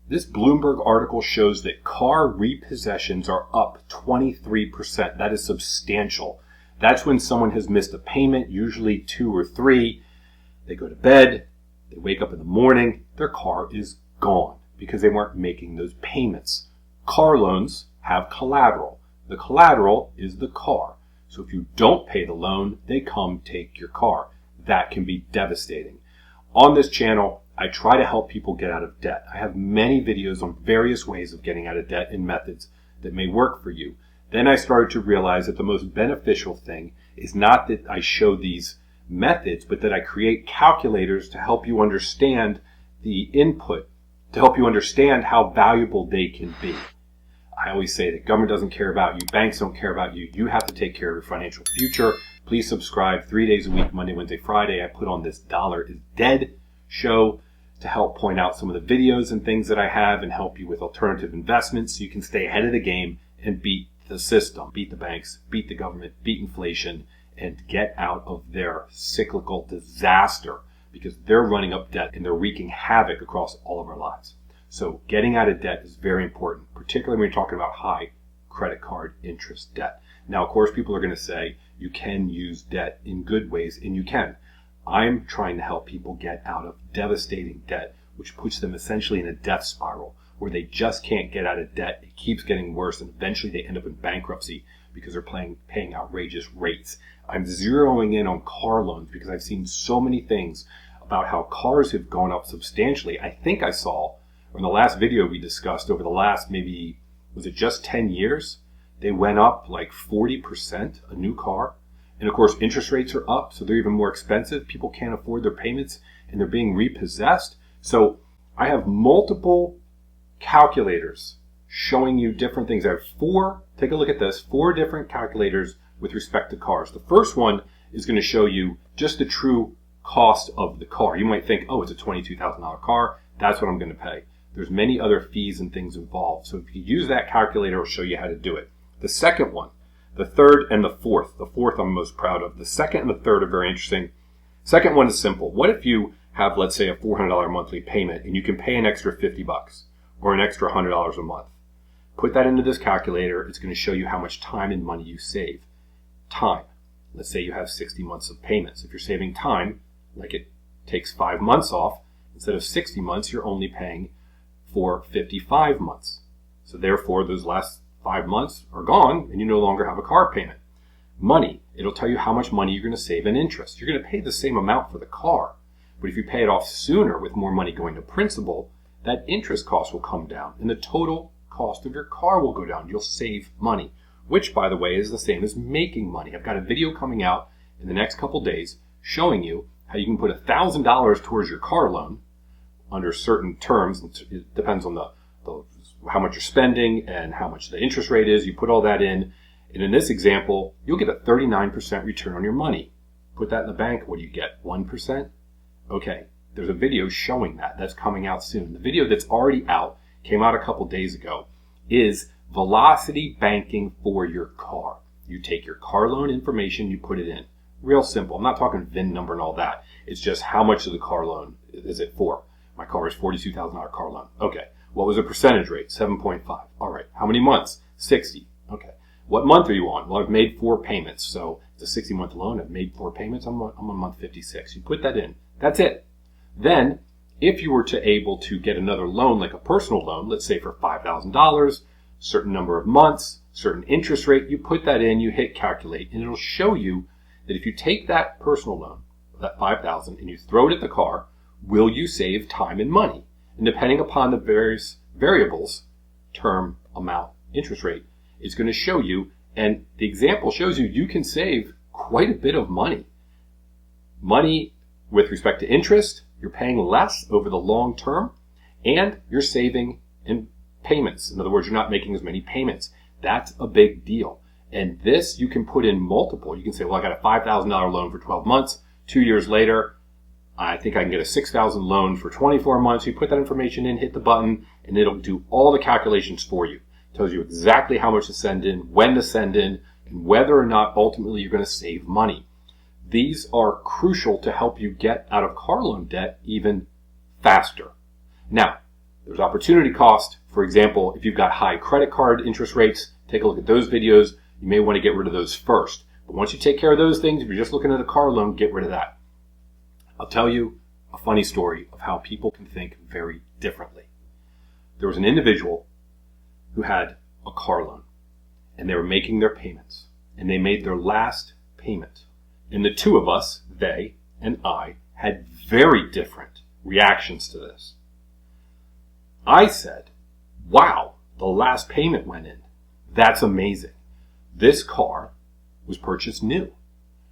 This Bloomberg article shows that car repossessions are up 23%. That is substantial. That's when someone has missed a payment, usually 2 or 3. They go to bed, they wake up in the morning, their car is gone because they weren't making those payments. Car loans have collateral. The collateral is the car. So if you don't pay the loan, they come take your car. That can be devastating. On this channel, I try to help people get out of debt. I have many videos on various ways of getting out of debt and methods that may work for you. Then I started to realize that the most beneficial thing is not that I show these methods, but that I create calculators to help you understand the input, to help you understand how valuable they can be. I always say that government doesn't care about you, banks don't care about you. You have to take care of your financial future. Please subscribe 3 days a week, Monday, Wednesday, Friday. I put on this Dollar is Dead show to help point out some of the videos and things that I have and help you with alternative investments so you can stay ahead of the game and beat the system, beat the banks, beat the government, beat inflation, and get out of their cyclical disaster because they're running up debt and they're wreaking havoc across all of our lives. So getting out of debt is very important, particularly when you're talking about high credit card interest debt. Now, of course, people are going to say you can use debt in good ways, and you can. I'm trying to help people get out of devastating debt, which puts them essentially in a death spiral where they just can't get out of debt. It keeps getting worse, and eventually they end up in bankruptcy because they're paying outrageous rates. I'm zeroing in on car loans because I've seen so many things about how cars have gone up substantially. I think I saw, or in the last video we discussed, over the last maybe, was it just 10 years? They went up like 40%, a new car. And of course, interest rates are up, so they're even more expensive. People can't afford their payments, and they're being repossessed. So I have multiple calculators showing you different things. I have 4, take a look at this, 4 different calculators with respect to cars. The first one is going to show you just the true cost of the car. You might think, oh, it's a $22,000 car. That's what I'm going to pay. There's many other fees and things involved. So if you use that calculator, it'll show you how to do it. The second one, the third and the fourth. The fourth I'm most proud of. The second and the third are very interesting. Second one is simple. What if you have, let's say, a $400 monthly payment and you can pay an extra $50 or an extra $100 a month? Put that into this calculator. It's going to show you how much time and money you save. Time. Let's say you have 60 months of payments. If you're saving time, like it takes 5 months off, instead of 60 months, you're only paying for 55 months. So therefore, those last 5 months are gone and you no longer have a car payment. Money. It'll tell you how much money you're going to save in interest. You're going to pay the same amount for the car, but if you pay it off sooner with more money going to principal, that interest cost will come down and the total cost of your car will go down. You'll save money, which, by the way, is the same as making money. I've got a video coming out in the next couple days showing you how you can put $1,000 towards your car loan under certain terms. It depends on how much you're spending and how much the interest rate is. You put all that in, and in this example, you'll get a 39% return on your money. Put that in the bank, what do you get? 1%? Okay, there's a video showing that. That's coming out soon. The video that's already out, came out a couple days ago, is velocity banking for your car. You take your car loan information, you put it in. Real simple. I'm not talking VIN number and all that. It's just how much of the car loan is it for? My car is $42,000 car loan. Okay. What was the percentage rate? 7.5. All right. How many months? 60. Okay. What month are you on? Well, I've made 4 payments. So it's a 60-month loan. I've made 4 payments. I'm on month 56. You put that in. That's it. Then, if you were able to get another loan, like a personal loan, let's say for $5,000, certain number of months, certain interest rate, you put that in, you hit calculate, and it'll show you that if you take that personal loan, that $5,000, and you throw it at the car, will you save time and money? And depending upon the various variables, term, amount, interest rate, it's going to show you, and the example shows you can save quite a bit of money. Money with respect to interest, you're paying less over the long term, and you're saving in payments. In other words, you're not making as many payments. That's a big deal. And this you can put in multiple. You can say, well, I got a $5,000 loan for 12 months. 2 years later, I think I can get a $6,000 loan for 24 months. You put that information in, hit the button, and it'll do all the calculations for you. It tells you exactly how much to send in, when to send in, and whether or not ultimately you're going to save money. These are crucial to help you get out of car loan debt even faster. Now, There's opportunity cost. For example, if you've got high credit card interest rates, take a look at those videos. You may want to get rid of those first. But once you take care of those things, if you're just looking at a car loan, get rid of that. I'll tell you a funny story of how people can think very differently. There was an individual who had a car loan, and they were making their payments, and they made their last payment. And the two of us, they and I, had very different reactions to this. I said, wow, the last payment went in. That's amazing. This car was purchased new.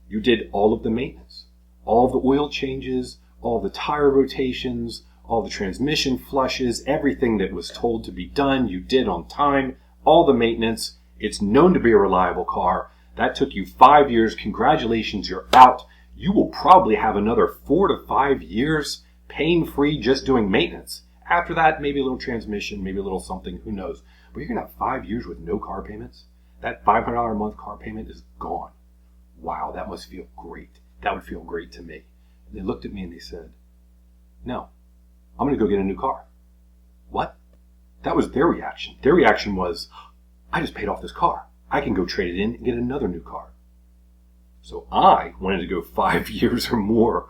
You did all of the maintenance, all of the oil changes, all the tire rotations, all the transmission flushes, everything that was told to be done, you did on time, all the maintenance. It's known to be a reliable car. That took you 5 years. Congratulations, you're out. You will probably have another 4 to 5 years pain-free just doing maintenance. After that, maybe a little transmission, maybe a little something, who knows. But you're going to have 5 years with no car payments? That $500 a month car payment is gone. Wow, that must feel great. That would feel great to me. And they looked at me and they said, no, I'm going to go get a new car. What? That was their reaction. Their reaction was, I just paid off this car. I can go trade it in and get another new car. So I wanted to go 5 years or more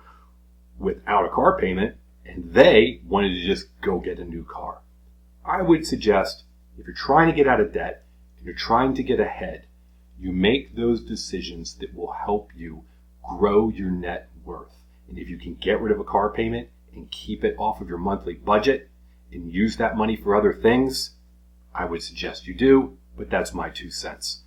without a car payment, and they wanted to just go get a new car. I would suggest, if you're trying to get out of debt and you're trying to get ahead, you make those decisions that will help you grow your net worth. And if you can get rid of a car payment and keep it off of your monthly budget and use that money for other things, I would suggest you do, but that's my 2 cents.